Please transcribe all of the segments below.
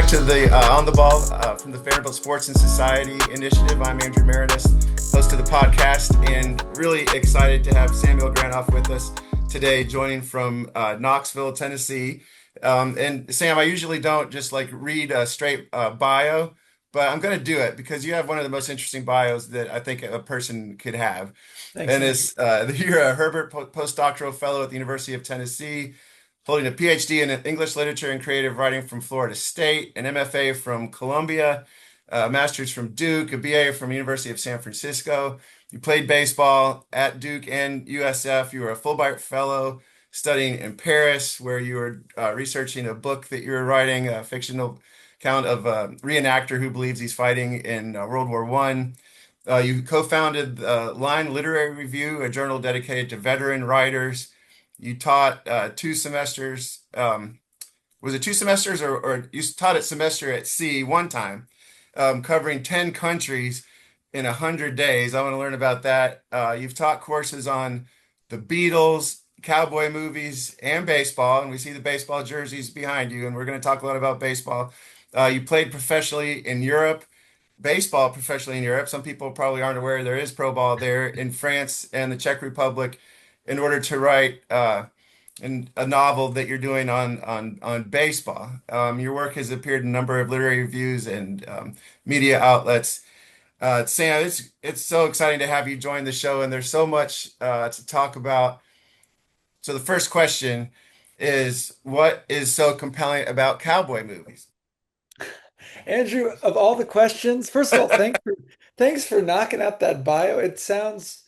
to the On the Ball from the Vanderbilt Sports and Society Initiative. I'm Andrew Maraniss, host of the podcast, and really excited to have Samuel Granoff with us today, joining from Knoxville, Tennessee. And Sam, I usually don't just like read a straight bio, but I'm going to do it because you have one of the most interesting bios that I think a person could have. Thanks, And Andrew. it's you're a Herbert postdoctoral fellow at the University of Tennessee, holding a PhD in English literature and creative writing from Florida State, an MFA from Columbia, a master's from Duke, a BA from University of San Francisco. You played baseball at Duke and USF. You were a Fulbright Fellow studying in Paris, where you were researching a book that you were writing, a fictional account of a reenactor who believes he's fighting in World War One. You co-founded Line Literary Review, a journal dedicated to veteran writers. You taught 2 semesters. Was it 2 semesters, or you taught a semester at sea one time, covering 10 countries in 100 days? I want to learn about that. You've taught courses on the Beatles, cowboy movies, and baseball. And we see the baseball jerseys behind you, and we're going to talk a lot about baseball. You played professionally in Europe, baseball professionally in Europe. Some people probably aren't aware there is pro ball there in France and the Czech Republic in order to write a novel that you're doing on baseball. Your work has appeared in a number of literary reviews and media outlets. Sam, it's so exciting to have you join the show, and there's so much to talk about. So the first question is, what is so compelling about cowboy movies? Andrew, of all the questions, first of all, thanks for knocking out that bio. It sounds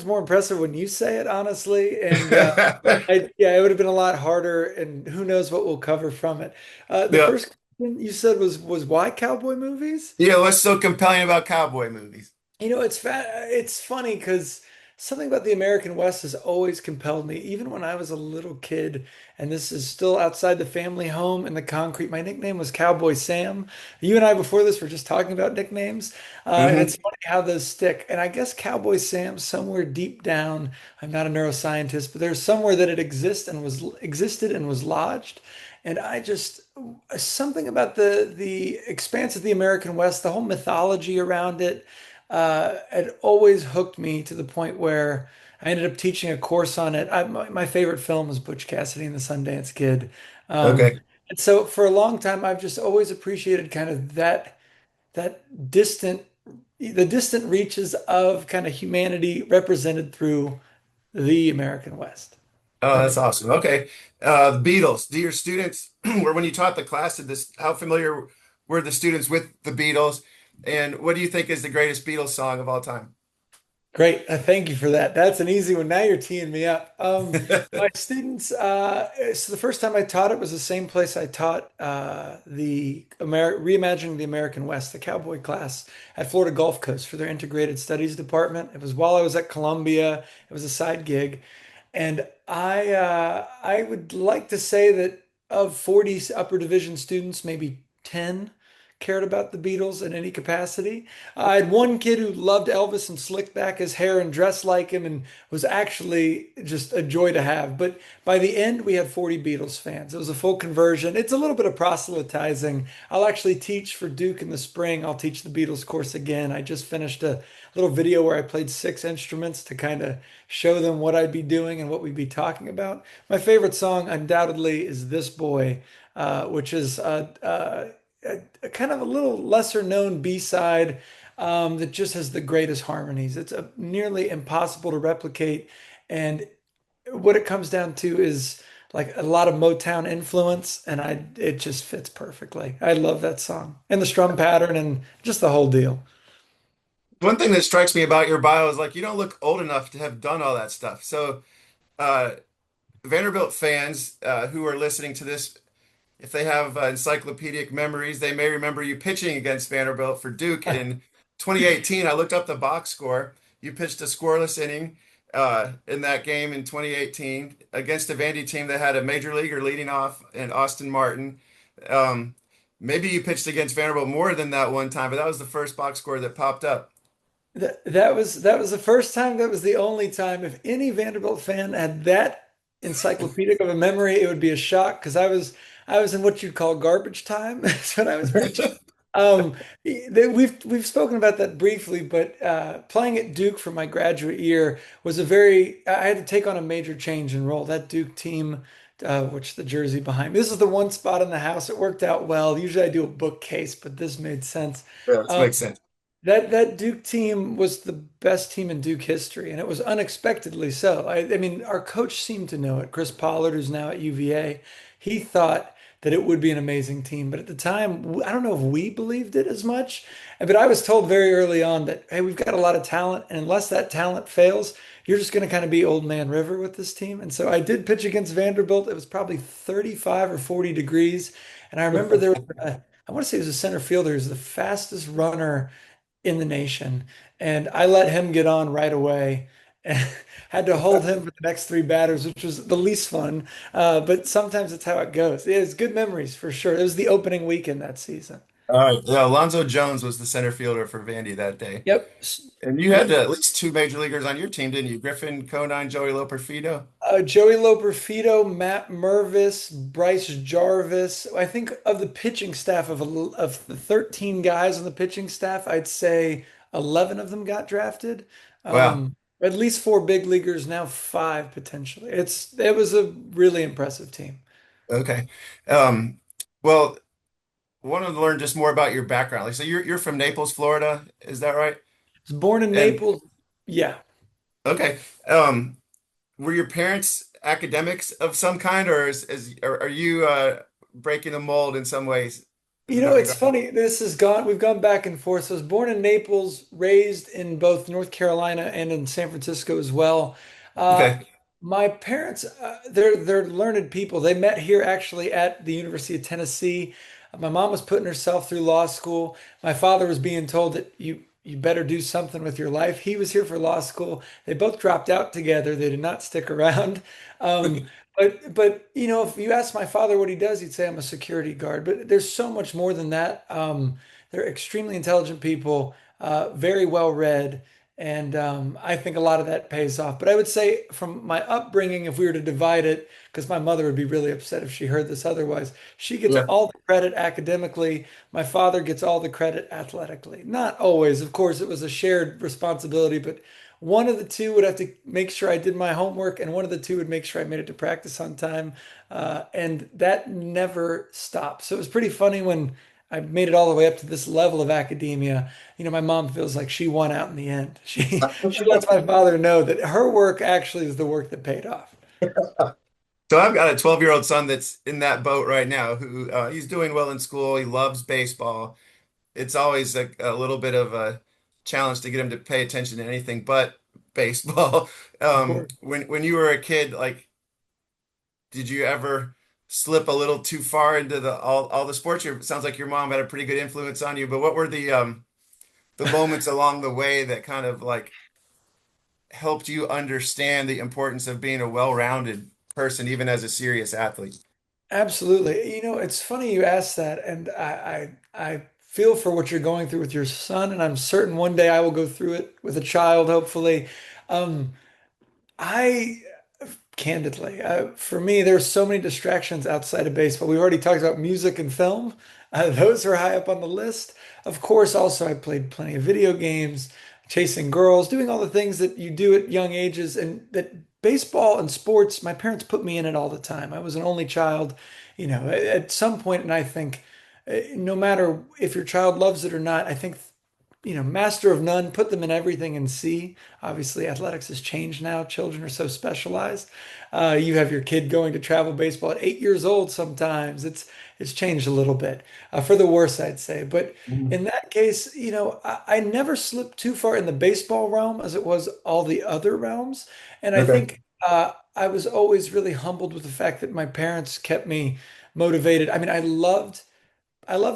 more impressive when you say it, honestly. And yeah, it would have been a lot harder, and who knows what we'll cover from it. The Yeah. first question you said was why cowboy movies? Yeah, what's so compelling about cowboy movies? It's funny because something about the American West has always compelled me, even when I was a little kid. And this is still outside the family home in the concrete. My nickname was Cowboy Sam. You and I before this were just talking about nicknames, and Hmm. it's funny how those stick. And I guess Cowboy Sam, somewhere deep down, I'm not a neuroscientist, but there's somewhere that it existed and was lodged. And I just something about the expanse of the American West, the whole mythology around it had always hooked me to the point where I ended up teaching a course on it. My favorite film was Butch Cassidy and the Sundance Kid. Um, Okay. and so for a long time, I've just always appreciated kind of that the distant reaches of kind of humanity represented through the American West. Oh, That that's makes awesome. Okay. The Beatles. Do your students, or when you taught the class, how familiar were the students with the Beatles? And what do you think is the greatest Beatles song of all time? Great. Thank you for that. That's an easy one. Now you're teeing me up. My students, so the first time I taught it was the same place I taught Reimagining the American West, the cowboy class at Florida Gulf Coast for their integrated studies department. It was while I was at Columbia. It was a side gig. And I would like to say that of 40 upper division students, maybe 10 cared about the Beatles in any capacity. I had one kid who loved Elvis and slicked back his hair and dressed like him and was actually just a joy to have. But by the end, we had 40 Beatles fans. It was a full conversion. It's a little bit of proselytizing. I'll actually teach for Duke in the spring. I'll teach the Beatles course again. I just finished a little video where I played 6 instruments to kind of show them what I'd be doing and what we'd be talking about. My favorite song, undoubtedly, is This Boy, which is a kind of a little lesser known B-side that just has the greatest harmonies. It's nearly impossible to replicate. And what it comes down to is like a lot of Motown influence, and it just fits perfectly. I love that song and the strum pattern and just the whole deal. One thing that strikes me about your bio is like you don't look old enough to have done all that stuff. So, uh, Vanderbilt fans who are listening to this, if they have encyclopedic memories, they may remember you pitching against Vanderbilt for Duke in 2018. I looked up the box score. You pitched a scoreless inning in that game in 2018 against a Vandy team that had a major leaguer leading off in Austin Martin. Um, Maybe you pitched against Vanderbilt more than that one time, but that was the first box score that popped up. That was the first time. That was the only time. If any Vanderbilt fan had that encyclopedic of a memory, it would be a shock because I was in what you'd call garbage time. That's what I was pitching. Um, we've spoken about that briefly, but playing at Duke for my graduate year was a very. I had to take on a major change in role. That Duke team, which the jersey behind me. This is the one spot in the house. It worked out well. Usually I do a bookcase, but this made sense. Yeah, this Um, makes sense. that Duke team was the best team in Duke history, and it was unexpectedly so. I mean, our coach seemed to know it. Chris Pollard, who's now at UVA, he thought that it would be an amazing team. But at the time, I don't know if we believed it as much. But I was told very early on that, hey, we've got a lot of talent, and unless that talent fails, you're just going to kind of be old man river with this team. And so I did pitch against Vanderbilt. It was probably 35 or 40 degrees. And I remember there was I want to say he was a center fielder. He was the fastest runner in the nation. And I let him get on right away and had to hold him for the next three batters, which was the least fun. But sometimes it's how it goes. It was good memories for sure. It was the opening weekend that season. All right. Yeah, Alonzo Jones was the center fielder for Vandy that day. Yep. And you had at least two major leaguers on your team, didn't you? Griffin Conine, Joey Loperfido. Joey Loperfido, Matt Mervis, Bryce Jarvis. I think of the pitching staff of the 13 guys on the pitching staff, I'd say 11 of them got drafted. Wow. At least four big leaguers, now five potentially. It was a really impressive team. Okay. Um, well, wanted to learn just more about your background. Like, so you're from Naples, Florida, is that right? Was born in And Naples. Yeah. okay. Um, were your parents academics of some kind, or are you breaking the mold in some ways You in know, that it's regard? funny. We've gone back and forth. So I was born in Naples, raised in both North Carolina and in San Francisco as well. Uh, Okay. my parents, they're learned people. They met here actually at the University of Tennessee. My mom was putting herself through law school. My father was being told that you better do something with your life. He was here for law school. They both dropped out together. They did not stick around. Um, but you know, if you ask my father what he does, he'd say I'm a security guard. But there's so much more than that. They're extremely intelligent people, very well read, and I think a lot of that pays off. But I would say from my upbringing, if we were to divide it, because my mother would be really upset if she heard this otherwise, she gets Yeah. all the credit academically. My father gets all the credit athletically. Not always, of course, it was a shared responsibility, but one of the two would have to make sure I did my homework, and one of the two would make sure I made it to practice on time. And that never stopped. So it was pretty funny when I made it all the way up to this level of academia. You know, my mom feels like she won out in the end. She lets my father know that her work actually is the work that paid off. So I've got a 12-year-old son that's in that boat right now who he's doing well in school. He loves baseball. It's always a little bit of a challenge to get him to pay attention to anything but baseball. Of course. When you were a kid, like, did you ever slip a little too far into the all the sports? It sounds like your mom had a pretty good influence on you, but what were the moments along the way that kind of like helped you understand the importance of being a well-rounded person, even as a serious athlete? Absolutely. You know, it's funny you asked that, and I feel for what you're going through with your son, and I'm certain one day I will go through it with a child, hopefully. Um, I candidly, for me, there's so many distractions outside of baseball. We already talked about music and film. Those are high up on the list. Of course, also I played plenty of video games, chasing girls, doing all the things that you do at young ages, and that baseball and sports, my parents put me in it all the time. I was an only child, you know, at some point, and I think no matter if your child loves it or not, I think master of none, put them in everything and see. Obviously, athletics has changed now. Children are so specialized. You have your kid going to travel baseball at 8 years old sometimes. It's changed a little bit for the worse, I'd say. But Mhm. in that case, I never slipped too far in the baseball realm as it was all the other realms. And I Okay. think I was always really humbled with the fact that my parents kept me motivated. I mean, I loved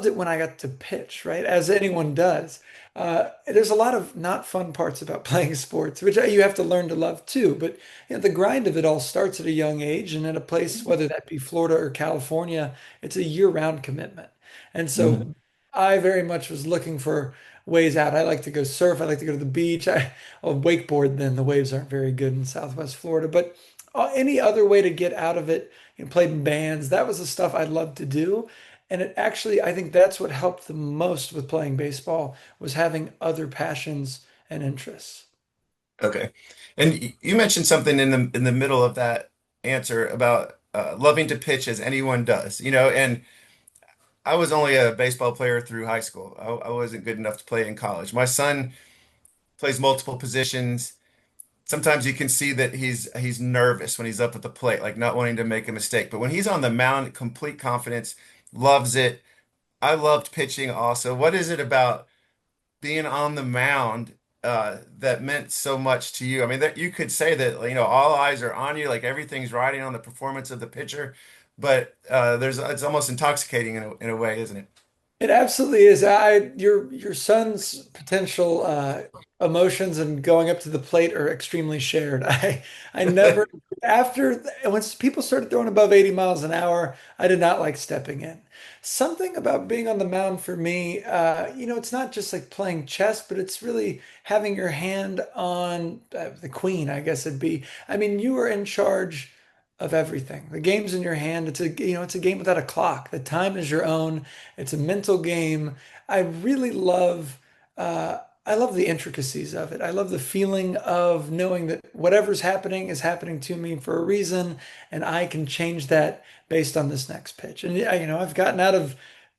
it when I got to pitch, right? As anyone does. There's a lot of not fun parts about playing sports, which you have to learn to love too. But the grind of it all starts at a young age, and at a place, whether that be Florida or California, it's a year-round commitment. And Mhm. so I very much was looking for ways out. I like to go surf. I like to go to the beach. I'll wakeboard then. The waves aren't very good in Southwest Florida, but any other way to get out of it, played in bands. That was the stuff I loved to do. And it actually, I think that's what helped the most with playing baseball was having other passions and interests. Okay. And you mentioned something in the middle of that answer about loving to pitch as anyone does, and I was only a baseball player through high school. I wasn't good enough to play in college. My son plays multiple positions. Sometimes you can see that he's nervous when he's up at the plate, like not wanting to make a mistake. But when he's on the mound, complete confidence, loves it. I loved pitching also. What is it about being on the mound that meant so much to you? I mean, that you could say that, all eyes are on you, like everything's riding on the performance of the pitcher, but it's almost intoxicating in a way, isn't it? It absolutely is. Your son's potential emotions and going up to the plate are extremely shared. I never after once people started throwing above 80 miles an hour, I did not like stepping in. Something about being on the mound for me, it's not just like playing chess, but it's really having your hand on the queen, I guess it'd be. I mean, you are in charge of everything. The game's in your hand. It's a game without a clock. The time is your own. It's a mental game. I really love I love the intricacies of it. I love the feeling of knowing that whatever's happening is happening to me for a reason, and I can change that based on this next pitch. And I've gotten out of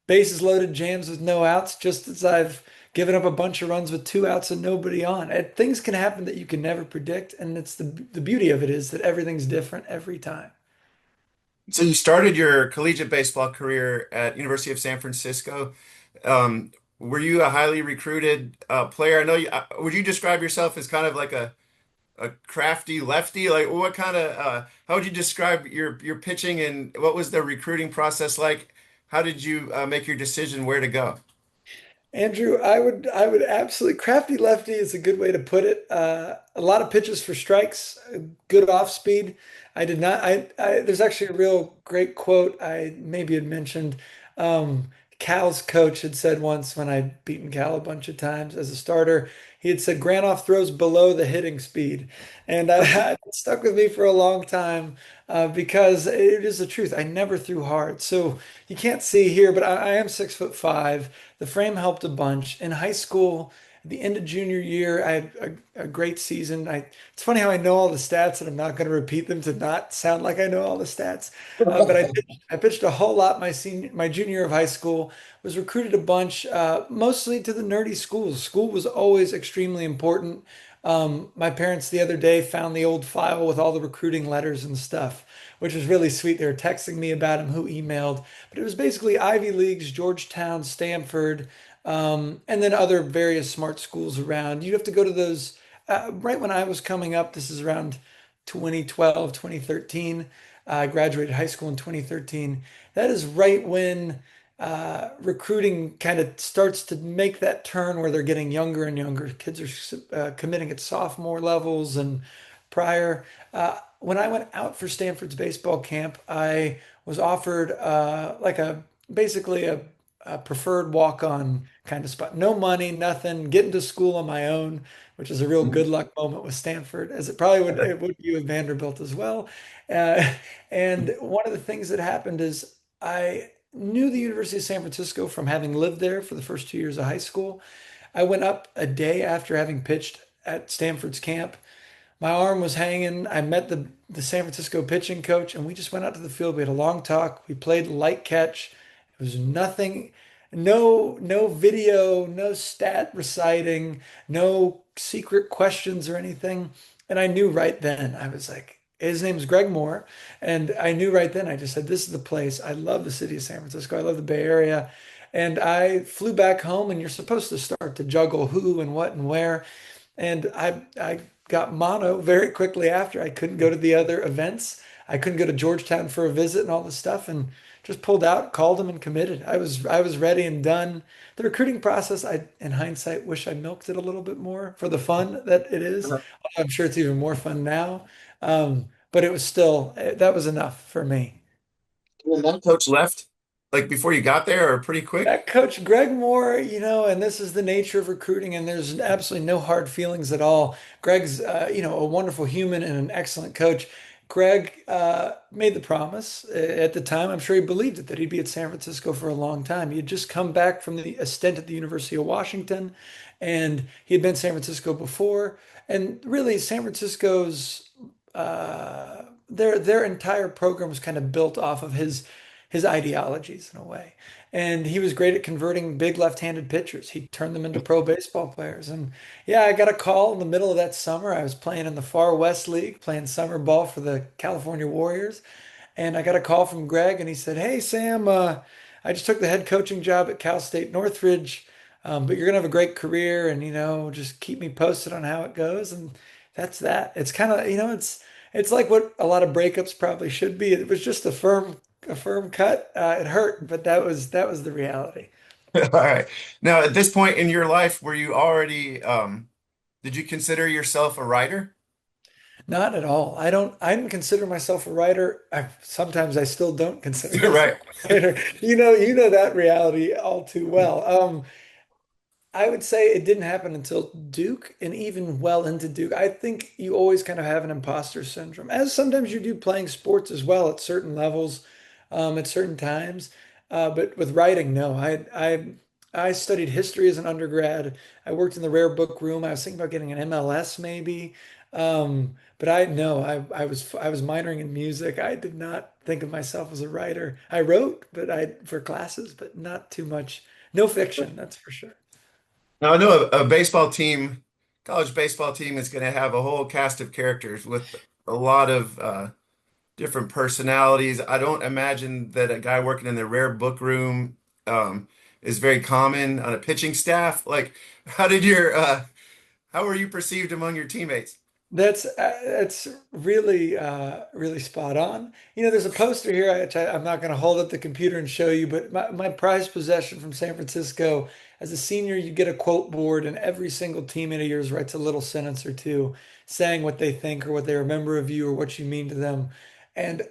bases loaded jams with no outs just as I've given up a bunch of runs with two outs and nobody on. And things can happen that you can never predict, and it's the beauty of it is that everything's different every time. So you started your collegiate baseball career at University of San Francisco. Were you a highly recruited player? I know would you describe yourself as kind of like a crafty lefty? Like what kind of how would you describe your pitching and what was the recruiting process like? How did you make your decision where to go? Andrew, I would absolutely crafty lefty is a good way to put it. A lot of pitches for strikes, good off speed. I did not. There's actually a real great quote I maybe had mentioned. Cal's coach had said once when I'd beaten Cal a bunch of times as a starter, he had said Granoff throws below the hitting speed, and it stuck with me for a long time because it is the truth. I never threw hard, so you can't see here, but I am 6'5". The frame helped a bunch. In high school, at the end of junior year, I had a great season. It's funny how I know all the stats and I'm not going to repeat them to not sound like I know all the stats. But I pitched a whole lot my junior year of high school, was recruited a bunch, mostly to the nerdy schools. School was always extremely important. My parents the other day found the old file with all the recruiting letters and stuff, which was really sweet. They were texting me about him, who emailed, but it was basically Ivy Leagues, Georgetown, Stanford, and then other various smart schools around. You'd have to go to those right when I was coming up. This is around 2012, 2013. I graduated high school in 2013. That is right when recruiting kind of starts to make that turn where they're getting younger and younger. Kids are committing at sophomore levels and prior. When I went out for Stanford's baseball camp, I was offered like basically a preferred walk-on kind of spot. No money, nothing, getting to school on my own, which is a real good luck moment with Stanford, as it would be with Vanderbilt as well. Uh, and one of the things that happened is I knew the University of San Francisco from having lived there for the first 2 years of high school. I went up a day after having pitched at Stanford's camp. My arm was hanging. I met the San Francisco pitching coach, and we just went out to the field. We had a long talk. We played light catch. It was nothing, no video, no stat reciting, no secret questions or anything. And I knew right then, I was like, his name's Greg Moore. And I knew right then, I just said, this is the place. I love the city of San Francisco. I love the Bay Area. And I flew back home, and you're supposed to start to juggle who and what and where. And I got mono very quickly after. I couldn't go to the other events. I couldn't go to Georgetown for a visit and all this stuff, and just pulled out, called them, and committed. I was ready and done. The recruiting process, in hindsight, wish I milked it a little bit more for the fun that it is. I'm sure it's even more fun now. But it was still, that was enough for me. And that coach left like before you got there or pretty quick? That Coach Greg Moore, and this is the nature of recruiting, and there's absolutely no hard feelings at all. Greg's, a wonderful human and an excellent coach. Greg made the promise at the time. I'm sure he believed it that he'd be at San Francisco for a long time. He had just come back from a stint at the University of Washington, and he had been to San Francisco before. And really, San Francisco's their entire program was kind of built off of his ideologies in a way. And he was great at converting big left-handed pitchers. He turned them into pro baseball players. And yeah, I got a call in the middle of that summer. I was playing in the Far West League, playing summer ball for the California Warriors. And I got a call from Greg, and he said, "Hey, Sam, I just took the head coaching job at Cal State Northridge, but you're gonna have a great career, and just keep me posted on how it goes." And that's that. It's kind of, it's like what a lot of breakups probably should be. It was just a firm cut. It hurt, but that was the reality. All right. Now, at this point in your life, were you already, did you consider yourself a writer? Not at all. I didn't consider myself a writer. Sometimes I still don't consider myself Right. a writer. You know that reality all too well. I would say it didn't happen until Duke and even well into Duke. I think you always kind of have an imposter syndrome, as sometimes you do playing sports as well at certain levels, at certain times. But with writing, no. I studied history as an undergrad. I worked in the rare book room. I was thinking about getting an MLS maybe. But I no, I was minoring in music. I did not think of myself as a writer. I wrote, but I for classes, but not too much. No fiction, that's for sure. Now, I know a baseball team, college baseball team is going to have a whole cast of characters with a lot of different personalities. I don't imagine that a guy working in the rare book room is very common on a pitching staff. Like, how were you perceived among your teammates? That's really spot on. There's a poster here. I'm not going to hold up the computer and show you, but my prized possession from San Francisco. As a senior, you get a quote board, and every single teammate of yours writes a little sentence or two, saying what they think or what they remember of you or what you mean to them. And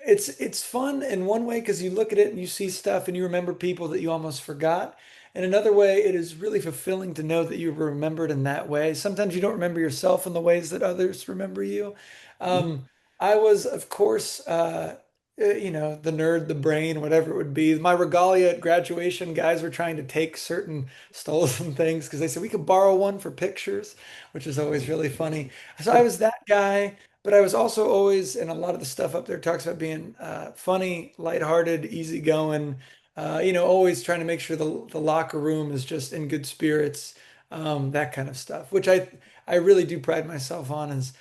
it's fun in one way because you look at it and you see stuff and you remember people that you almost forgot. In another way, it is really fulfilling to know that you were remembered in that way. Sometimes you don't remember yourself in the ways that others remember you. Um, I was, of course, the nerd, the brain, whatever it would be. My regalia at graduation, guys were trying to take stole some things because they said we could borrow one for pictures, which is always really funny. So I was that guy, but I was also always, and a lot of the stuff up there talks about being funny, lighthearted, easygoing, always trying to make sure the locker room is just in good spirits, that kind of stuff, which I really do pride myself on is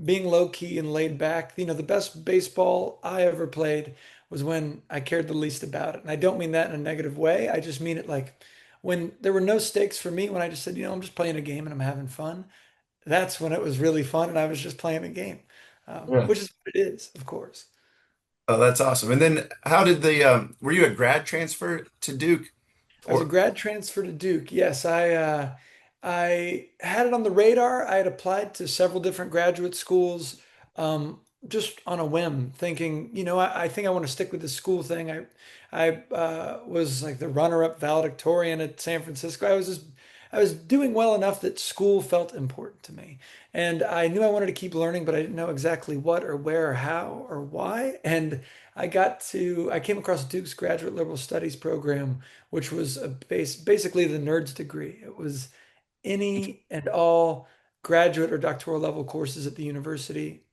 being low key and laid back. The best baseball I ever played was when I cared the least about it. And I don't mean that in a negative way. I just mean it like when there were no stakes for me, when I just said, I'm just playing a game and I'm having fun. That's when it was really fun and I was just playing a game, Yeah. which is what it is, of course. Oh, that's awesome. And then how did were you a grad transfer to Duke I was a or grad transfer to Duke. Yes, I had it on the radar. I had applied to several different graduate schools, just on a whim, thinking, I think I want to stick with the school thing. I was like the runner-up valedictorian at San Francisco. I was doing well enough that school felt important to me. And I knew I wanted to keep learning, but I didn't know exactly what or where or how or why. And I came across Duke's Graduate Liberal Studies program, which was basically the nerd's degree. It was any and all graduate or doctoral level courses at the university.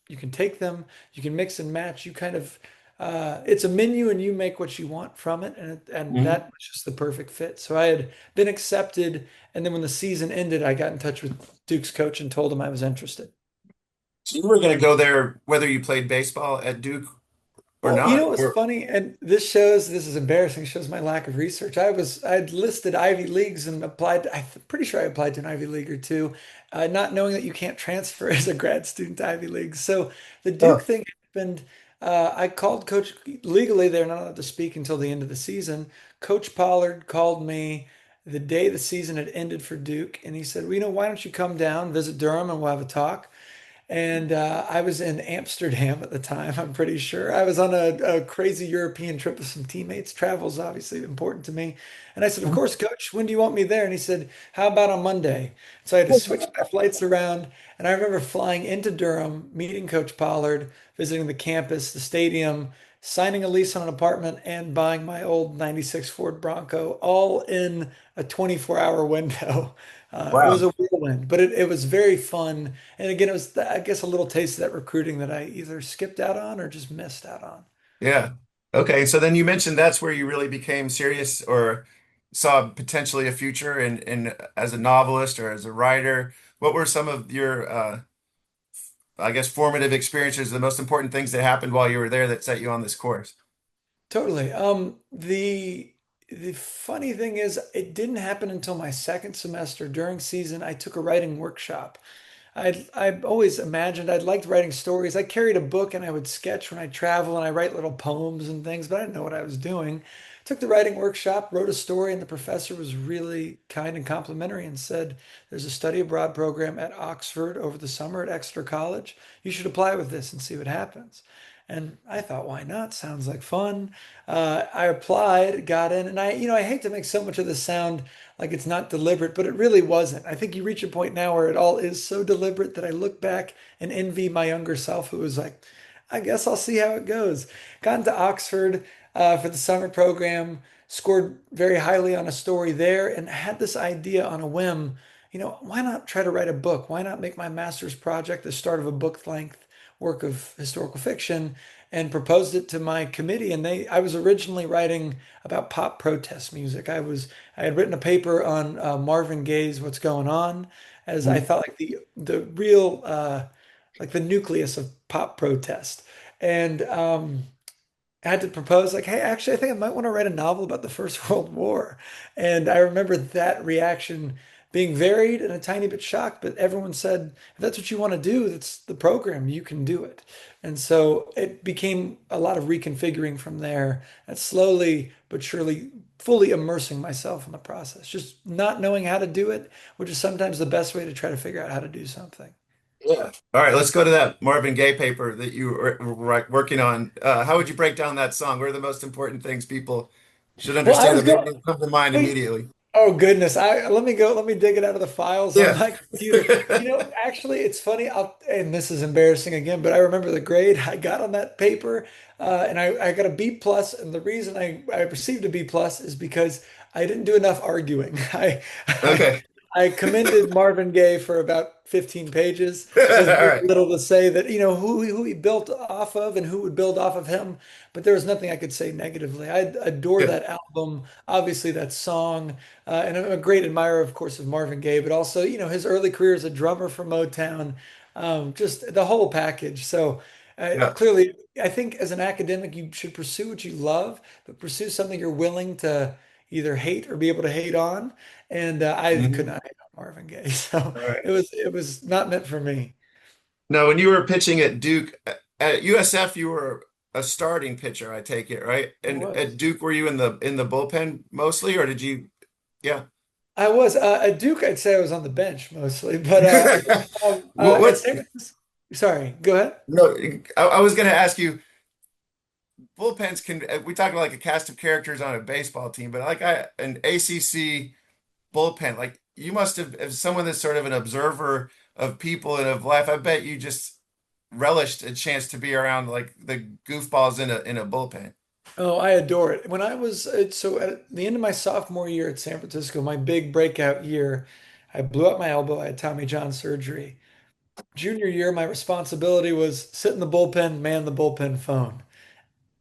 You can take them, you can mix and match. It's a menu and you make what you want from it. And Mhm. that was just the perfect fit. So I had been accepted. And then when the season ended, I got in touch with Duke's coach and told him I was interested. So you were going to go there whether you played baseball at Duke or Well, you not? know what's Or funny, and this is embarrassing, shows my lack of research. I'd listed Ivy Leagues and applied. I'm pretty sure I applied to an Ivy League or two, not knowing that you can't transfer as a grad student to Ivy Leagues. So the Duke Oh. thing happened. I called Coach legally. They're not allowed to speak until the end of the season. Coach Pollard called me the day the season had ended for Duke, and he said, "Well, why don't you come down, visit Durham, and we'll have a talk." And I was in Amsterdam at the time, I'm pretty sure. I was on a crazy European trip with some teammates. Travel's obviously important to me. And I said, "Of course, coach, when do you want me there?" And he said, "How about on Monday?" So I had to switch my flights around. And I remember flying into Durham, meeting Coach Pollard, visiting the campus, the stadium, signing a lease on an apartment, and buying my old 96 Ford Bronco, all in a 24-hour window. It was Wow. a whirlwind, but it was very fun. And again, it was, I guess, a little taste of that recruiting that I either skipped out on or just missed out on. Yeah. Okay. So then you mentioned that's where you really became serious or saw potentially a future in as a novelist or as a writer. What were some of your I guess formative experiences, the most important things that happened while you were there that set you on this course? Totally. The funny thing is, it didn't happen until my second semester during season. I took a writing workshop. I've always imagined I'd liked writing stories. I carried a book and I would sketch when I travel and I write little poems and things, but I didn't know what I was doing. Took the writing workshop, wrote a story, and the professor was really kind and complimentary and said, "There's a study abroad program at Oxford over the summer at Exeter College. You should apply with this and see what happens." And I thought, why not? Sounds like fun. I applied, got in, and I hate to make so much of this sound like it's not deliberate, but it really wasn't. I think you reach a point now where it all is so deliberate that I look back and envy my younger self who was like, I guess I'll see how it goes. Got into Oxford for the summer program, scored very highly on a story there, and had this idea on a whim. Why not try to write a book? Why not make my master's project the start of a book length work of historical fiction? And proposed it to my committee. And I was originally writing about pop protest music. I had written a paper on Marvin Gaye's "What's Going On," as I Mhm. thought like the real like the nucleus of pop protest. And I had to propose like, hey, actually, I think I might want to write a novel about the First World War. And I remember that reaction being varied and a tiny bit shocked, but everyone said, if that's what you want to do, that's the program, you can do it. And so it became a lot of reconfiguring from there and slowly but surely fully immersing myself in the process, just not knowing how to do it, which is sometimes the best way to try to figure out how to do something. Yeah. All right, let's go to that Marvin Gaye paper that you were working on. How would you break down that song? What are the most important things people should Well, I understand was that maybe going, don't come to mind wait, immediately? oh goodness. Let me dig it out of the files on Yeah. my computer. Actually it's funny, and this is embarrassing again, but I remember the grade I got on that paper, and I got a B plus, and the reason I received a B plus is because I didn't do enough arguing. I Okay. I commended Marvin Gaye for about 15 pages All with very right. little to say that, who he built off of and who would build off of him. But there was nothing I could say negatively. I adore Yeah. that album, obviously that song, and I'm a great admirer, of course, of Marvin Gaye, but also, his early career as a drummer for Motown, just the whole package. So Yeah. clearly, I think as an academic, you should pursue what you love, but pursue something you're willing to either hate or be able to hate on. And I could Mhm. not hate on Marvin Gaye, so All right. it was not meant for me. Now, when you were pitching at Duke, at USF, you were a starting pitcher, I take it, right? I And at was. Duke, were you in the bullpen mostly, or did you? Yeah. I was at Duke. I'd say I was on the bench mostly, but at What's San Francisco. Sorry, go ahead. no? I was going to ask you. Bullpens can we talk about like a cast of characters on a baseball team, but like an ACC bullpen, like you must have, as someone that's sort of an observer of people and of life, I bet you just relished a chance to be around like the goofballs in a bullpen. Oh, I adore it. When I was so at the end of my sophomore year at San Francisco, my big breakout year, I blew out my elbow. I had Tommy John surgery. Junior year, my responsibility was sit in the bullpen, man the bullpen phone.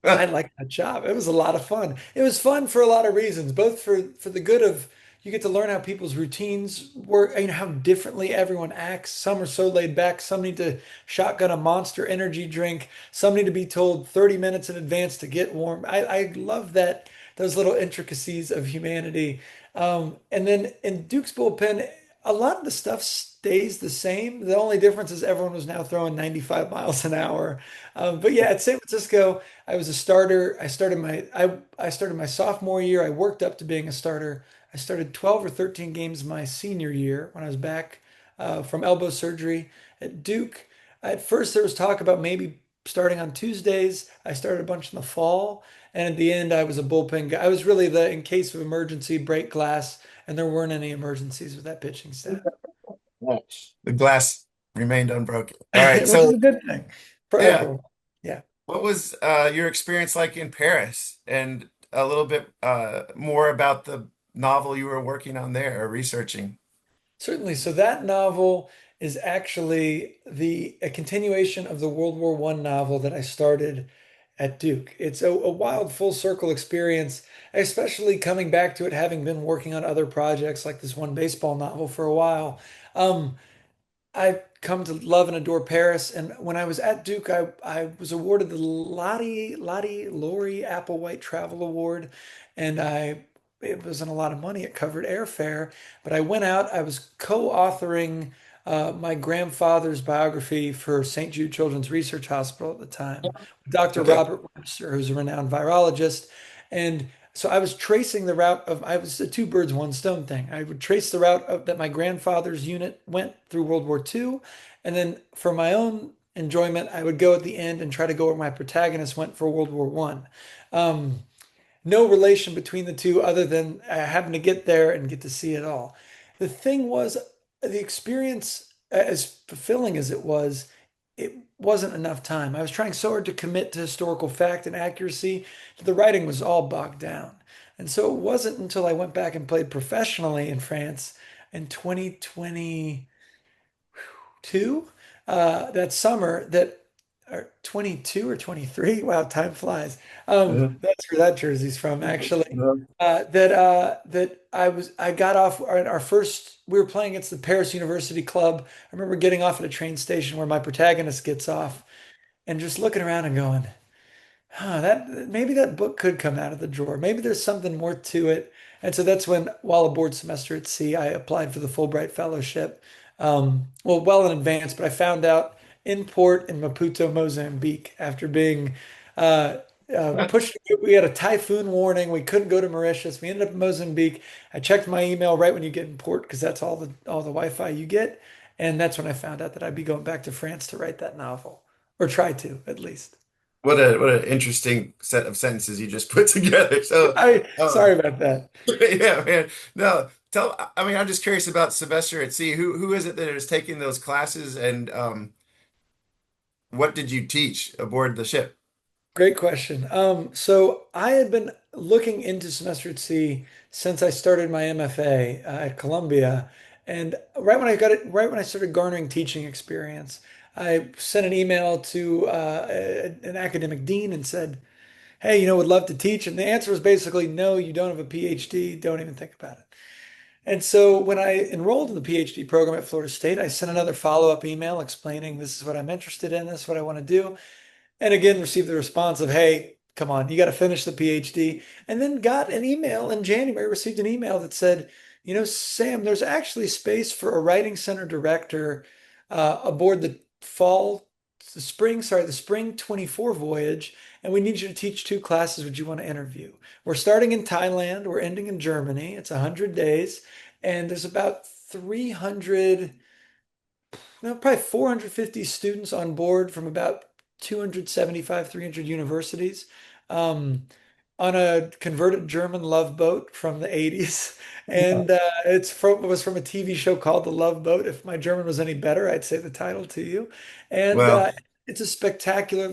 I liked that job. It was a lot of fun. It was fun for a lot of reasons, both for the good of you get to learn how people's routines work, how differently everyone acts. Some are so laid back, some need to shotgun a Monster energy drink, some need to be told 30 minutes in advance to get warm. I love that those little intricacies of humanity. And then in Duke's bullpen, a lot of the stuff stays the same. The only difference is everyone was now throwing 95 miles an hour. But yeah, at San Francisco, I was a starter. I started my sophomore year. I worked up to being a starter. I started 12 or 13 games my senior year when I was back from elbow surgery at Duke. at first there was talk about maybe starting on Tuesdays. I started a bunch in the fall, and at the end I was a bullpen guy. I was really the in case of emergency break glass, and there weren't any emergencies with that pitching staff. The glass remained unbroken. All right. Which is So, a good thing for yeah, everyone. Yeah, what was your experience like in Paris, and a little bit more about the novel you were working on there or researching? certainly. So that novel is actually the a continuation of the World War One novel that I started at Duke. It's a wild full circle experience, especially coming back to it, having been working on other projects like this one baseball novel for a while. Um, I've come to love and adore Paris. And when I was at Duke, I was awarded the Lottie Laurie Applewhite Travel Award. And it wasn't a lot of money. It covered airfare. But I went out, I was co-authoring my grandfather's biography for St. Jude Children's Research Hospital at the time, Dr. Okay. Robert Webster, who's a renowned virologist. And so I was tracing the route of, I was a two birds, one stone thing. I would trace the route that my grandfather's unit went through World War II. And then for my own enjoyment, I would go at the end and try to go where my protagonist went for World War One. No relation between the two other than I happened to get there and get to see it all. The thing was, the experience, as fulfilling as it wasn't enough time. I was trying so hard to commit to historical fact and accuracy that the writing was all bogged down. And so it wasn't until I went back and played professionally in France in 2020 two that summer that or 22 or 23. Wow, time flies. Mhm. That's where that jersey's from, actually. Mhm. That I got off our first. We were playing against the Paris University Club. I remember getting off at a train station where my protagonist gets off and just looking around and going, that maybe that book could come out of the drawer. Maybe there's something more to it. And so that's when, while aboard semester at sea, I applied for the Fulbright Fellowship. Well in advance, but I found out in port in Maputo, Mozambique, after being uh, pushed. We had a typhoon warning. We couldn't go to Mauritius. We ended up in Mozambique. I checked my email right when you get in port because that's all the Wi-Fi you get. And that's when I found out that I'd be going back to France to write that novel, or try to at least. What an interesting set of sentences you just put together. So, I um, sorry about that. yeah, man. No, I mean, I'm just curious about semester at sea. Who is it that is taking those classes, and what did you teach aboard the ship? Great question. So I had been looking into semester at sea since I started my MFA at Columbia, and right when I started garnering teaching experience, I sent an email to an academic dean and said, "Hey, would love to teach." And the answer was basically, "No, you don't have a PhD. Don't even think about it." And so when I enrolled in the PhD program at Florida State, I sent another follow-up email explaining this is what I'm interested in, this is what I want to do. And again, received the response of, hey, come on, you got to finish the PhD. And then got an email in January, received an email that said, Sam, there's actually space for a writing center director aboard the spring 24 voyage. And we need you to teach two classes. Would you want to interview? We're starting in Thailand. We're ending in Germany. It's 100 days. And there's about 300 no, probably 450 students on board from about 275, 300 universities on a converted German love boat from the 80s. And it was from a TV show called The Love Boat. If my German was any better, I'd say the title to you. And Well, it's a spectacular,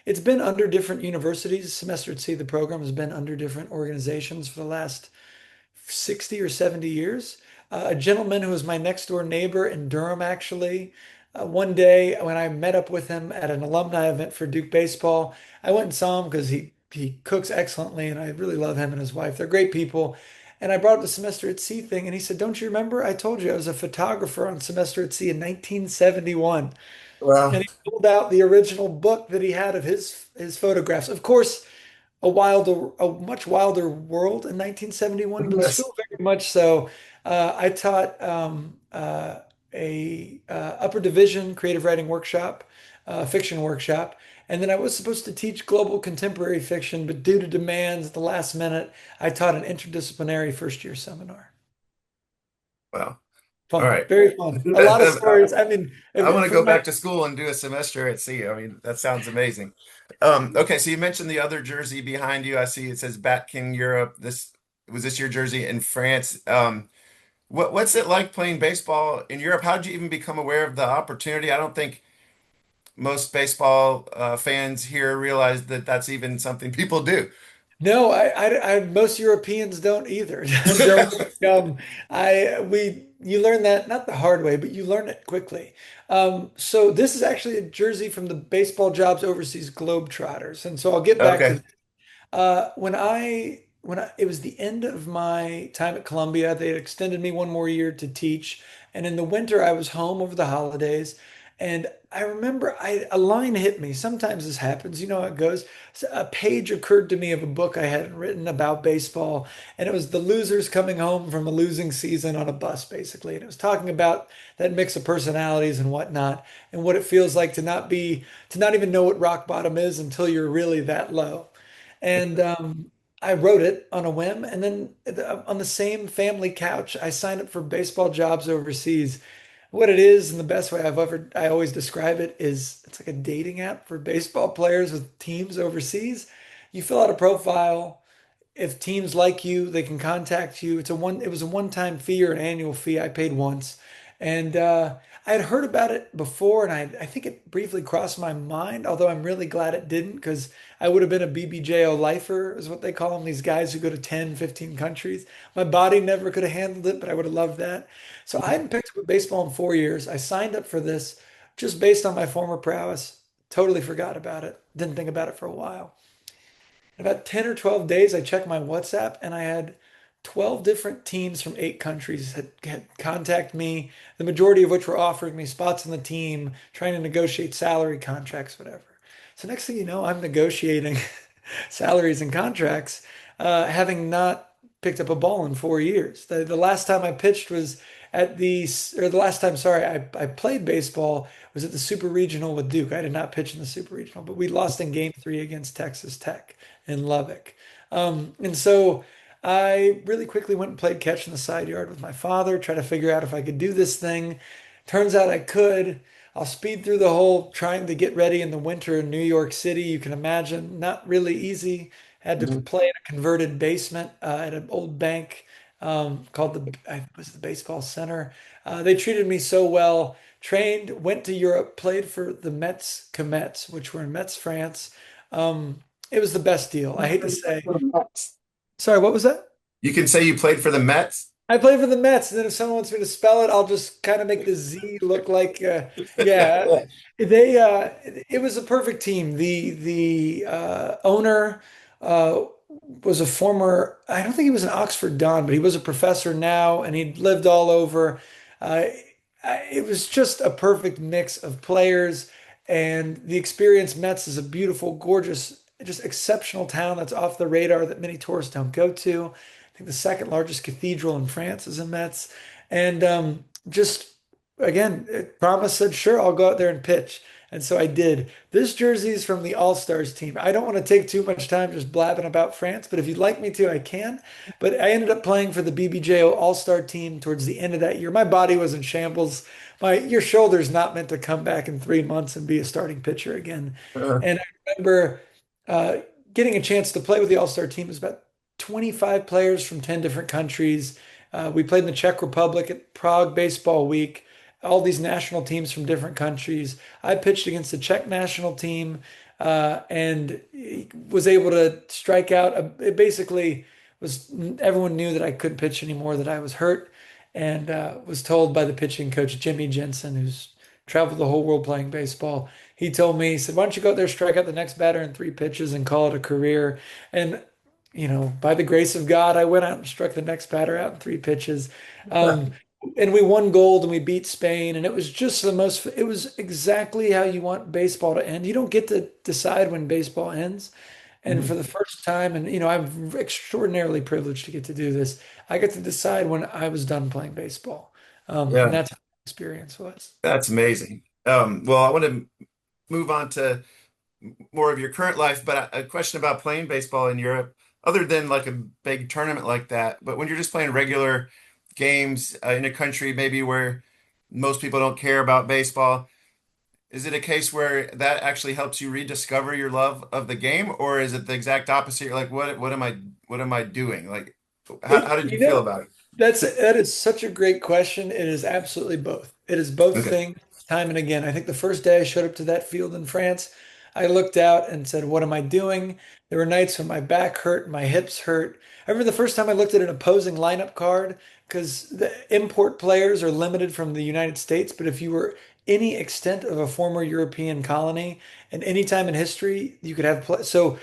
it's been under different universities. Semester at Sea, the program has been under different organizations for the last 60 or 70 years. A gentleman who was my next door neighbor in Durham, actually. One day when I met up with him at an alumni event for Duke baseball, I went and saw him because he cooks excellently, and I really love him and his wife. They're great people. And I brought up the semester at sea thing, and he said, "Don't you remember? I told you I was a photographer on semester at sea in 1971." well, And he pulled out the original book that he had of his photographs. Of course, a much wilder world in 1971, but yes. still very much so. I taught a upper division creative writing workshop, fiction workshop, and then I was supposed to teach global contemporary fiction, but due to demands at the last minute, I taught an interdisciplinary first year seminar. Well. All Fun, right. very fun. A lot of stories. I mean, I want to from go my back to school and do a semester at sea. I mean, that sounds amazing. Okay, so you mentioned the other jersey behind you. I see it says Bat King Europe. This your jersey in France? What's it like playing baseball in Europe? How did you even become aware of the opportunity? I don't think most baseball fans here realize that that's even something people do. No, most Europeans don't either. Don't, you learn that not the hard way, but you learn it quickly. So this is actually a jersey from the Baseball Jobs Overseas Globetrotters, and so I'll get back to Okay. when I it was the end of my time at Columbia, they had extended me one more year to teach, and in the winter I was home over the holidays, and I remember a line hit me. Sometimes this happens, you know how it goes. A page occurred to me of a book I had written about baseball, and it was the losers coming home from a losing season on a bus, basically, and it was talking about that mix of personalities and whatnot, and what it feels like to not even know what rock bottom is until you're really that low. And I wrote it on a whim. And then on the same family couch, I signed up for baseball jobs overseas. What it is, and the best way I always describe it is it's like a dating app for baseball players with teams overseas. You fill out a profile. If teams like you, they can contact you. It was a one-time fee or an annual fee. I paid once. And I had heard about it before, and I think it briefly crossed my mind, although I'm really glad it didn't because I would have been a BBJO lifer, is what they call them, these guys who go to 10, 15 countries. My body never could have handled it, but I would have loved that. So I hadn't picked up baseball in 4 years. I signed up for this just based on my former prowess. Totally forgot about it. Didn't think about it for a while. In about 10 or 12 days, I checked my WhatsApp and I had 12 different teams from 8 countries had contact me, the majority of which were offering me spots on the team, trying to negotiate salary contracts, whatever. So next thing you know, I'm negotiating salaries and contracts, having not picked up a ball in 4 years. The last time I pitched was or the last time, sorry, I played baseball was at the Super Regional with Duke. I did not pitch in the Super Regional, but we lost in game 3 against Texas Tech in Lubbock. And so I really quickly went and played catch in the side yard with my father, try to figure out if I could do this thing. Turns out I could. I'll speed through the whole trying to get ready in the winter in New York City. You can imagine, not really easy. Had to Mhm. play in a converted basement at an old bank called was the baseball center. They treated me so well. Trained, went to Europe, played for the Metz Comets, which were in Metz, France. It was the best deal. I hate to say. Sorry, what was that? You can say you played for the Mets. I play for the Mets, and then if someone wants me to spell it, I'll just kind of make the Z look like, yeah. They it was a perfect team. The owner uh, was a former, I don't think he was an Oxford Don, but he was a professor now, and he'd lived all over. Uh, it was just a perfect mix of players, and the experience. Metz is a beautiful, gorgeous, just exceptional town that's off the radar that many tourists don't go to. I think the second largest cathedral in France is in Metz. And just again, Promise said, sure, I'll go out there and pitch. And so I did. This jersey is from the All-Stars team. I don't want to take too much time just blabbing about France, but if you'd like me to, I can. But I ended up playing for the BBJO All-Star team towards the end of that year. My body was in shambles. Your shoulder's not meant to come back in 3 months and be a starting pitcher again. Uh, And I remember uh, getting a chance to play with the All-Star team. It was about 25 players from 10 different countries. We played in the Czech Republic at Prague Baseball Week. All these national teams from different countries. I pitched against the Czech national team and was able to strike out. It basically was everyone knew that I couldn't pitch anymore, that I was hurt, and was told by the pitching coach Jimmy Jensen, who's traveled the whole world playing baseball. He told me, he said, "Why don't you go out there, strike out the next batter in 3 pitches, and call it a career?" And by the grace of God, I went out and struck the next batter out in 3 pitches. Um, and we won gold and we beat Spain. And it was just it was exactly how you want baseball to end. You don't get to decide when baseball ends. And for mhm. the first time, and I'm extraordinarily privileged to get to do this, I get to decide when I was done playing baseball. And Yeah, that's how the experience was. that's amazing. Well, I want to move on to more of your current life, but a question about playing baseball in Europe, other than like a big tournament like that, but when you're just playing regular games in a country maybe where most people don't care about baseball. Is it a case where that actually helps you rediscover your love of the game, or is it the exact opposite? You're like, what am I doing? Like, how did you You feel know, about it? that is such a great question. It is absolutely both. It is both Okay. things, time and again. I think the first day I showed up to that field in France, I looked out and said, "What am I doing?" There were nights when my back hurt, my hips hurt. I remember the first time I looked at an opposing lineup card because the import players are limited from the United States, but if you were any extent of a former European colony and any time in history, you could have play. So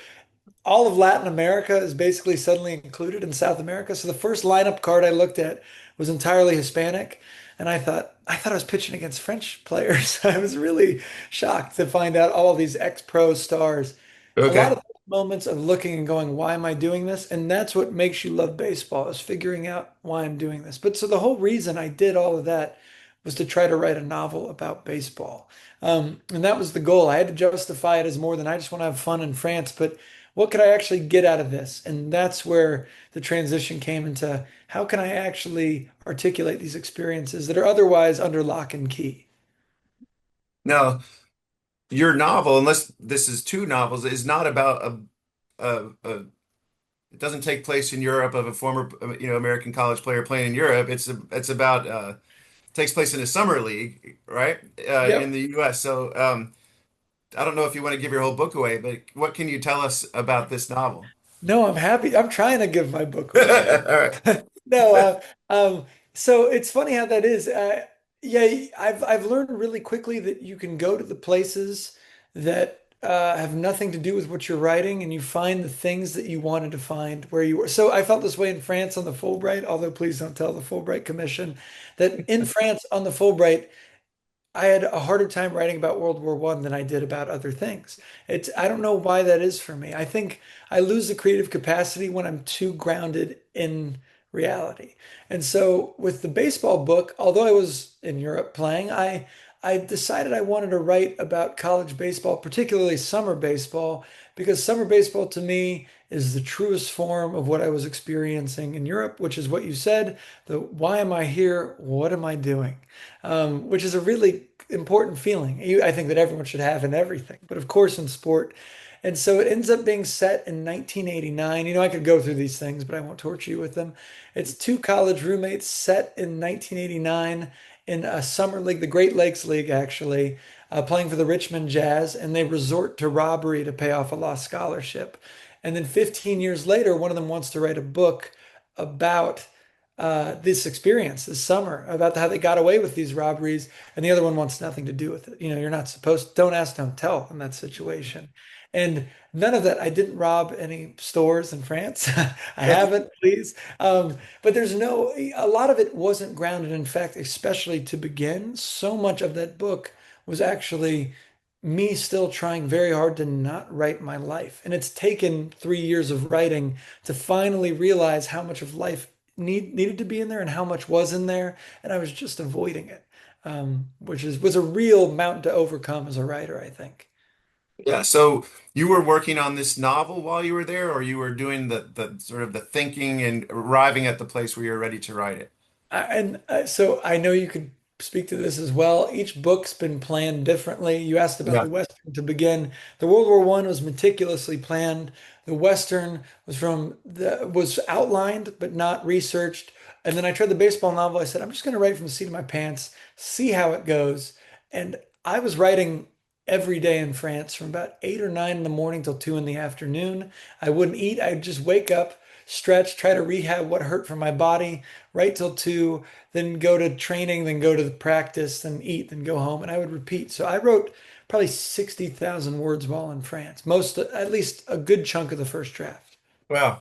all of Latin America is basically suddenly included in South America. So the first lineup card I looked at was entirely Hispanic, and I thought I was pitching against French players. I was really shocked to find out all these ex-pro stars. A lot Okay. of moments of looking and going, why am I doing this? And that's what makes you love baseball, is figuring out why I'm doing this. But so the whole reason I did all of that was to try to write a novel about baseball. And that was the goal. I had to justify it as more than I just want to have fun in France, but what could I actually get out of this? And that's where the transition came into how can I actually articulate these experiences that are otherwise under lock and key? Now, your novel, unless this is two novels, is not about it doesn't take place in Europe of a former, American college player playing in Europe. It's about takes place in a summer league, right? In Yep. the U.S. So, I don't know if you want to give your whole book away, but what can you tell us about this novel? No, I'm happy. I'm trying to give my book All away. right. No, so it's funny how that is. Yeah, I've learned really quickly that you can go to the places that have nothing to do with what you're writing, and you find the things that you wanted to find where you were. So I felt this way in France on the Fulbright, although please don't tell the Fulbright Commission that in France on the Fulbright, I had a harder time writing about World War One than I did about other things. I don't know why that is for me. I think I lose the creative capacity when I'm too grounded in reality. And so with the baseball book, although I was in Europe playing, I decided I wanted to write about college baseball, particularly summer baseball, because summer baseball to me is the truest form of what I was experiencing in Europe, which is what you said, the why am I here? What am I doing? Which is a really important feeling. I think that everyone should have in everything, but of course in sport. And so it ends up being set in 1989. I could go through these things, but I won't torture you with them. It's two college roommates set in 1989 in a summer league, the Great Lakes League, actually, playing for the Richmond Jazz, and they resort to robbery to pay off a lost scholarship. And then 15 years later, one of them wants to write a book about this experience this summer about how they got away with these robberies, and the other one wants nothing to do with it. You're not supposed, don't ask, don't tell in that situation. And none of that. I didn't rob any stores in France. I haven't, please. But a lot of it wasn't grounded in fact, especially to begin. So much of that book was actually me still trying very hard to not write my life. And it's taken 3 years of writing to finally realize how much of life needed to be in there and how much was in there, and I was just avoiding it, which was a real mountain to overcome as a writer, I think. Yeah. So you were working on this novel while you were there, or you were doing the sort of the thinking and arriving at the place where you're ready to write it? So I know you could speak to this as well. Each book's been planned differently. You asked about Yeah. the Western to begin. The World War One was meticulously planned. The Western was outlined but not researched. And then I tried the baseball novel. I said, I'm just going to write from the seat of my pants, see how it goes. And I was writing every day in France from about 8 or 9 in the morning till 2 in the afternoon. I wouldn't eat. I'd just wake up, stretch, try to rehab what hurt from my body right till 2, then go to training, then go to the practice, then eat, then go home. And I would repeat. So I wrote probably 60,000 words while in France, at least a good chunk of the first draft. Wow.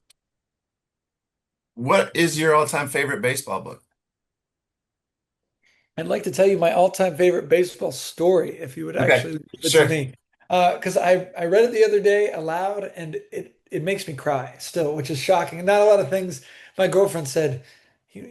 What is your all-time favorite baseball book? I'd like to tell you my all-time favorite baseball story, if you would Okay. actually leave it to Sure. me. Because I read it the other day aloud, and it makes me cry still, which is shocking. And not a lot of things. My girlfriend said,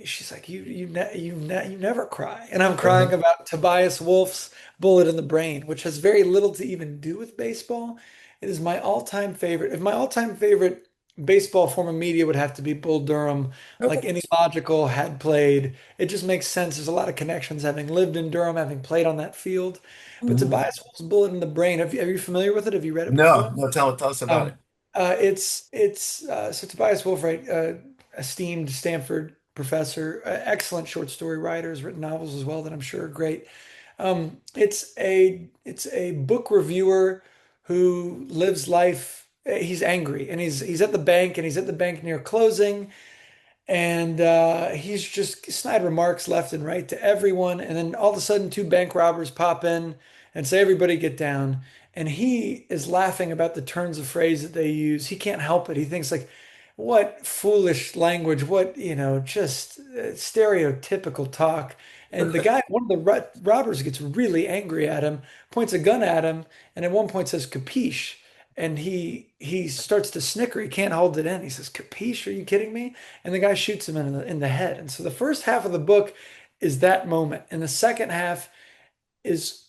she's like, you never cry, and I'm crying Uh-huh. about Tobias Wolff's Bullet in the Brain, which has very little to even do with baseball. It is my all-time favorite. If my all-time favorite baseball form of media would have to be Bull Durham, like Okay. any logical had played. It just makes sense. There's a lot of connections having lived in Durham, having played on that field. But Mhm. Tobias Wolff's Bullet in the Brain, are you familiar with it? Have you read it No, before? no, tell us about it. So Tobias Wolff, right, esteemed Stanford professor, excellent short story writer, has written novels as well that I'm sure are great. It's a book reviewer who lives life. He's angry and he's at the bank and he's at the bank near closing and he's just snide remarks left and right to everyone. And then all of a sudden, two bank robbers pop in and say, "Everybody get down." And he is laughing about the turns of phrase that they use. He can't help it. He thinks like, "What foolish language! What, just stereotypical talk." And the guy, one of the robbers, gets really angry at him, points a gun at him, and at one point says, "Capiche." And he starts to snicker. He can't hold it in. He says, "Capiche? Are you kidding me?" And the guy shoots him in the head. And so the first half of the book is that moment, and the second half is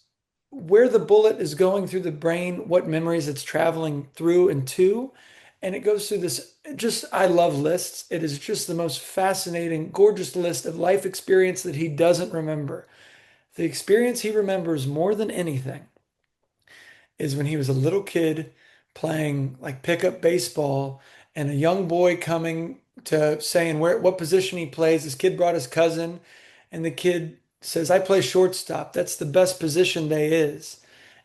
where the bullet is going through the brain, what memories it's traveling through and to. And it goes through this just, I love lists. It is just the most fascinating, gorgeous list of life experience that he doesn't remember. The experience he remembers more than anything is when he was a little kid playing like pickup baseball and a young boy coming to saying what position he plays. This kid brought his cousin and the kid says, "I play shortstop. That's the best position they is."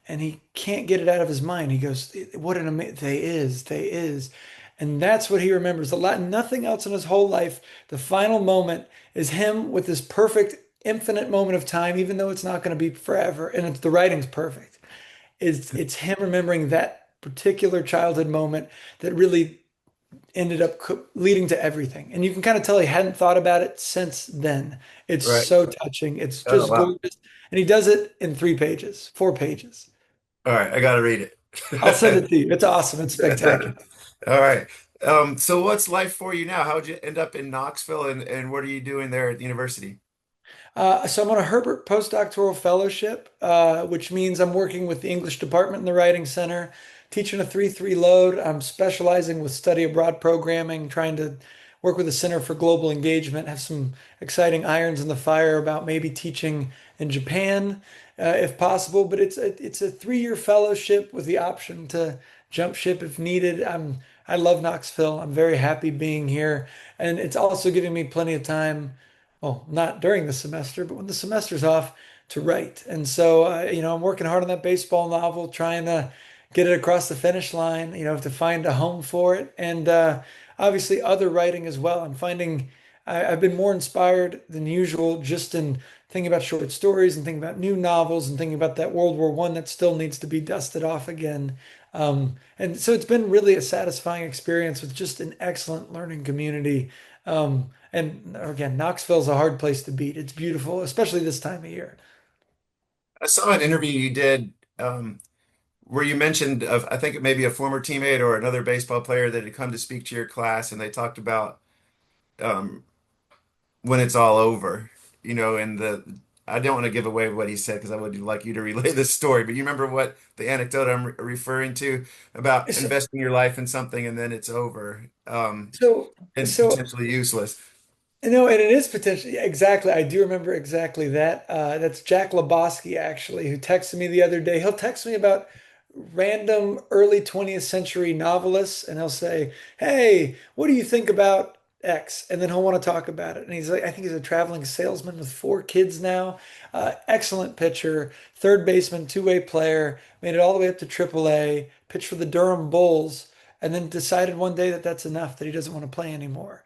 And he can't get it out of his mind. He goes, "What an amazing they is." And that's what he remembers. A lot, nothing else in his whole life. The final moment is him with this perfect, infinite moment of time, even though it's not going to be forever. And the writing's perfect. It's him remembering that particular childhood moment that really ended up leading to everything. And you can kind of tell he hadn't thought about it since then. It's Right. so touching. It's Oh, just wow. gorgeous. And he does it in 3 pages, 4 pages. All right, I gotta read I'll send it. it to you. It's awesome. It's spectacular. All right. So what's life for you now? How'd you end up in Knoxville and what are you doing there at the university? So I'm on a Herbert postdoctoral fellowship, which means I'm working with the English department in the Writing Center, teaching a 3-3 load. I'm specializing with study abroad programming, trying to work with the Center for Global Engagement, have some exciting irons in the fire about maybe teaching in Japan, if possible. But it's a 3-year fellowship with the option to jump ship if needed. I love Knoxville. I'm very happy being here, and it's also giving me plenty of time, well, not during the semester, but when the semester's off, to write. And so, I'm working hard on that baseball novel, trying to get it across the finish line, to find a home for it. And obviously, other writing as well. I'm finding I've been more inspired than usual just in thinking about short stories and thinking about new novels and thinking about that World War One that still needs to be dusted off again. And so it's been really a satisfying experience with just an excellent learning community. And again, Knoxville's a hard place to beat. It's beautiful, especially this time of year. I saw an interview you did where you mentioned of I think it may be a former teammate or another baseball player that had come to speak to your class and they talked about um, when it's all over, and I don't want to give away what he said because I would like you to relay this story, but you remember what the anecdote I'm referring to about So, investing your life in something and then it's over, so, and so potentially useless. No, and it is potentially exactly. I do remember exactly that. That's Jack Lebowski actually, who texted me the other day. He'll text me about random early 20th century novelists, and he'll say, "Hey, what do you think about X?" And then he'll want to talk about it. And he's like, I think he's a traveling salesman with 4 kids now. Excellent pitcher, third baseman, two-way player, made it all the way up to AAA, pitched for the Durham Bulls, and then decided one day that that's enough, that he doesn't want to play anymore.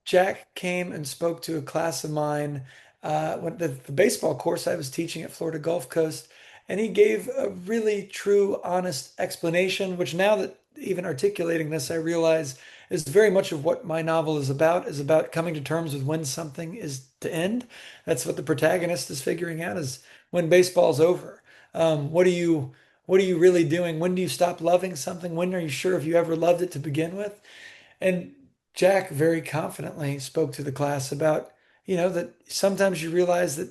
Jack came and spoke to a class of mine when the baseball course I was teaching at Florida Gulf Coast, and he gave a really true, honest explanation, which now that even articulating this, I realize is very much of what my novel is about coming to terms with when something is to end. That's what the protagonist is figuring out is when baseball's over. What are you really doing? When do you stop loving something? When are you sure if you ever loved it to begin with? And Jack very confidently spoke to the class about, that sometimes you realize that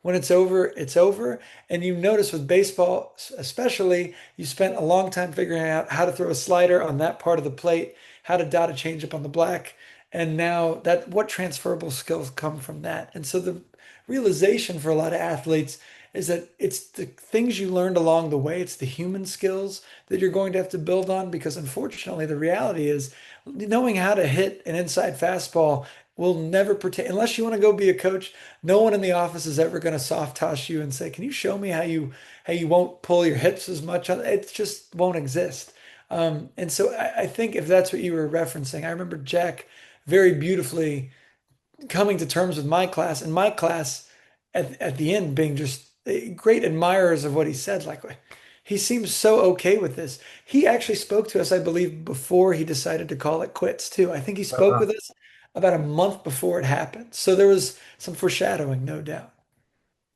when it's over, it's over. And you notice with baseball, especially, you spent a long time figuring out how to throw a slider on that part of the plate, how to dot a change up on the black. And now that what transferable skills come from that? And so the realization for a lot of athletes is that it's the things you learned along the way, it's the human skills that you're going to have to build on because unfortunately the reality is knowing how to hit an inside fastball will never pertain unless you want to go be a coach. No one in the office is ever going to soft toss you and say, "Can you show me how you won't pull your hips as much?" It just won't exist. And so I think if that's what you were referencing, I remember Jack very beautifully coming to terms with my class, and my class at the end being just great admirers of what he said. Like he seems so okay with this. He actually spoke to us, I believe, before he decided to call it quits too. I think he spoke with us about a month before it happened. So there was some foreshadowing, no doubt.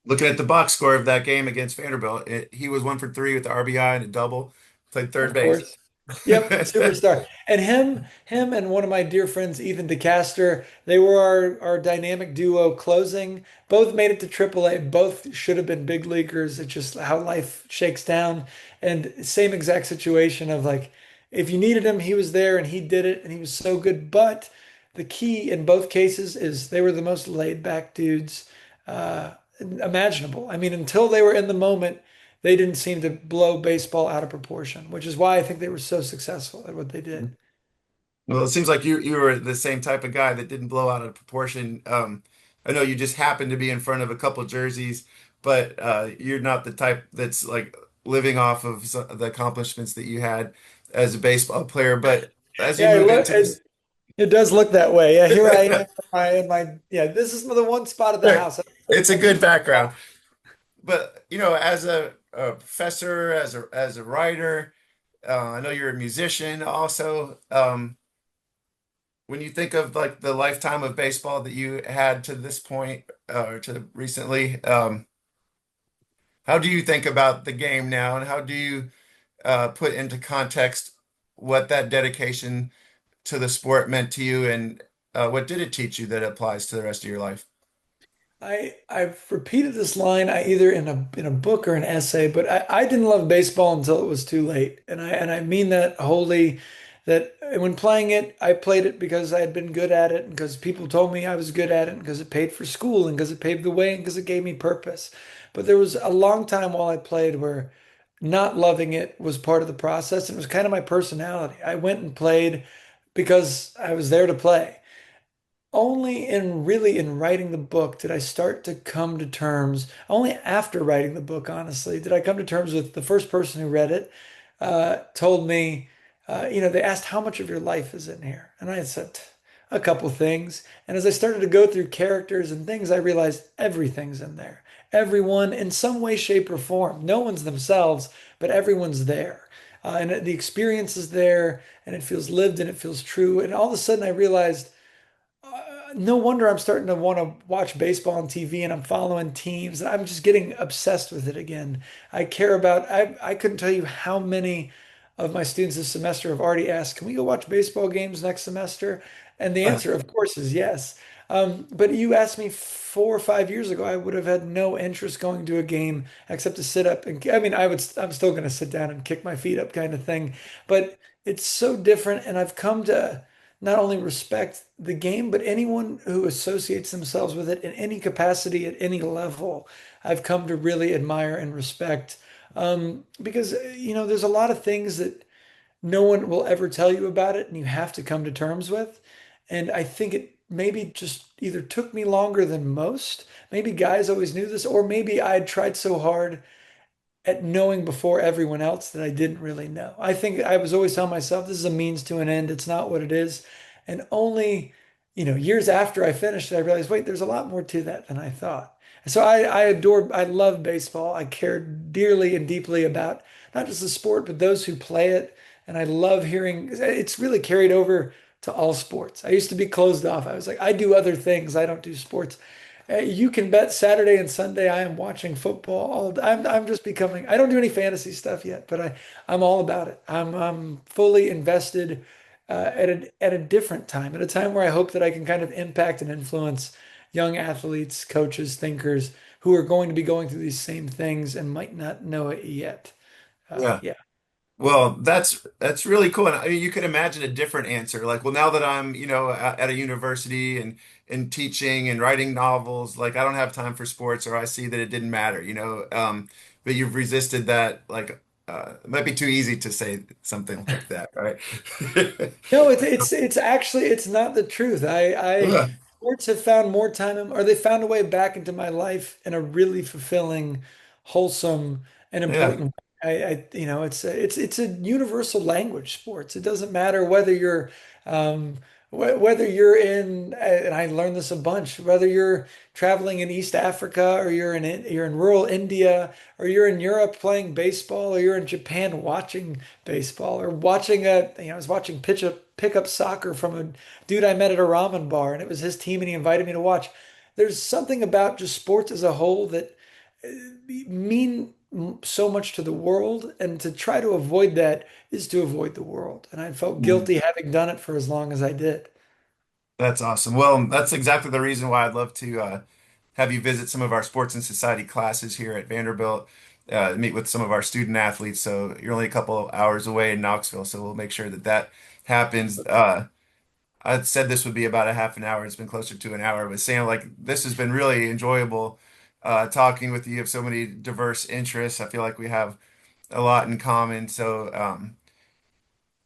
Looking at the box score of that game against Vanderbilt, he was 1 for 3 with the RBI and a double. Played third Of base. course. Yep, superstar. And him and one of my dear friends, Ethan DeCaster, they were our dynamic duo closing. Both made it to AAA. Both should have been big leaguers. It's just how life shakes down. And same exact situation of like, if you needed him, he was there and he did it and he was so good. But the key in both cases is they were the most laid back dudes imaginable. I mean, until they were in the moment they didn't seem to blow baseball out of proportion, which is why I think they were so successful at what they did. Well, it seems like you were the same type of guy that didn't blow out of proportion. I know you just happened to be in front of a couple jerseys, but you're not the type that's like living off of the accomplishments that you had as a baseball player. But as you Yeah, move into this, it does look that way. Yeah, here I am. Yeah, this is the one spot of the house. it's a I do good baseball. background. But as a professor, as a writer, I know you're a musician also. When you think of like the lifetime of baseball that you had to this point or to recently, how do you think about the game now, and how do you put into context what that dedication to the sport meant to you, and what did it teach you that applies to the rest of your life? I've repeated this line I either in a book or an essay, but I didn't love baseball until it was too late. And I mean that wholly that when playing it, I played it because I had been good at it and because people told me I was good at it and because it paid for school and because it paved the way and because it gave me purpose. But there was a long time while I played where not loving it was part of the process and it was kind of my personality. I went and played because I was there to play. Only in really in writing the book did I start to come to terms, only after writing the book, honestly, did I come to terms with the first person who read it, told me, they asked how much of your life is in here. And I had said a couple things. And as I started to go through characters and things, I realized everything's in there. Everyone in some way, shape, or form. No one's themselves, but everyone's there. And the experience is there, and it feels lived and it feels true. And all of a sudden, I realized no wonder I'm starting to want to watch baseball on TV and I'm following teams and I'm just getting obsessed with it again. I care about, I couldn't tell you how many of my students this semester have already asked, can we go watch baseball games next semester? And the answer, of course, is yes. But you asked me 4 or 5 years ago, I would have had no interest going to a game except to sit up and, I mean, I'm still going to sit down and kick my feet up kind of thing. But it's so different. And I've come to, not only respect the game, but anyone who associates themselves with it in any capacity at any level, I've come to really admire and respect. Because, there's a lot of things that no one will ever tell you about it, and you have to come to terms with. And I think it maybe just either took me longer than most. Maybe guys always knew this, or maybe I'd tried so hard at knowing before everyone else that I didn't really know. I think I was always telling myself this is a means to an end. It's not what it is. And only, years after I finished it, I realized, wait, there's a lot more to that than I thought. And so I love baseball. I care dearly and deeply about not just the sport, but those who play it. And I love hearing it's really carried over to all sports. I used to be closed off. I was like, I do other things. I don't do sports. You can bet Saturday and Sunday I am watching football. I'm just becoming. I don't do any fantasy stuff yet, but I'm all about it. I'm fully invested at a different time, at a time where I hope that I can kind of impact and influence young athletes, coaches, thinkers who are going to be going through these same things and might not know it yet. Yeah. Yeah. Well, that's really cool. And I mean, you could imagine a different answer. Like, well, now that I'm, at a university and teaching and writing novels, like I don't have time for sports, or I see that it didn't matter, but you've resisted that, like, it might be too easy to say something like that, right? No, it's actually it's not the truth. I Yeah, sports have found more time or they found a way back into my life in a really fulfilling, wholesome, and yeah. important way. It's a universal language, sports. It doesn't matter whether you're whether you're in and I learned this a bunch, whether you're traveling in East Africa or you're in rural India or you're in Europe playing baseball or you're in Japan watching baseball or watching I was watching pickup soccer from a dude I met at a ramen bar and it was his team and he invited me to watch. There's something about just sports as a whole that mean so much to the world, and to try to avoid that is to avoid the world. And I felt Mm. guilty having done it for as long as I did. That's awesome. Well, that's exactly the reason why I'd love to have you visit some of our sports and society classes here at Vanderbilt, meet with some of our student athletes. So you're only a couple hours away in Knoxville, so we'll make sure that that happens. I said this would be about a half an hour. It's been closer to an hour, but Sam, like this has been really enjoyable talking with you. You have so many diverse interests. I feel like we have a lot in common. So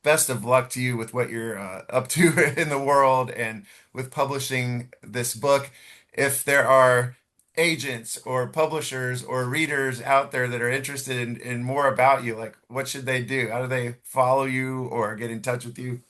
best of luck to you with what you're up to in the world and with publishing this book. If there are agents or publishers or readers out there that are interested in more about you, like what should they do? How do they follow you or get in touch with you?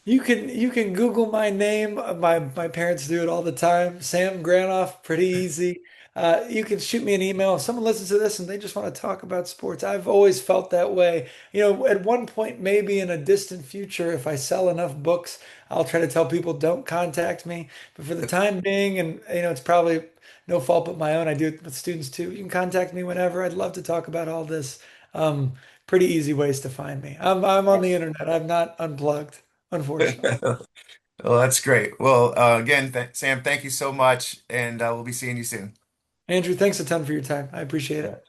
You can Google my name. My parents do it all the time. Sam Granoff, pretty easy. You can shoot me an email if someone listens to this and they just want to talk about sports. I've always felt that way. At one point, maybe in a distant future, if I sell enough books, I'll try to tell people don't contact me. But for the time being, and it's probably no fault but my own. I do it with students too. You can contact me whenever. I'd love to talk about all this. Um, Pretty easy ways to find me. I'm on the internet. I'm not unplugged, unfortunately. Well, that's great. Well, again, th Sam, thank you so much, and we'll be seeing you soon. Andrew, thanks a ton for your time. I appreciate Yeah. it.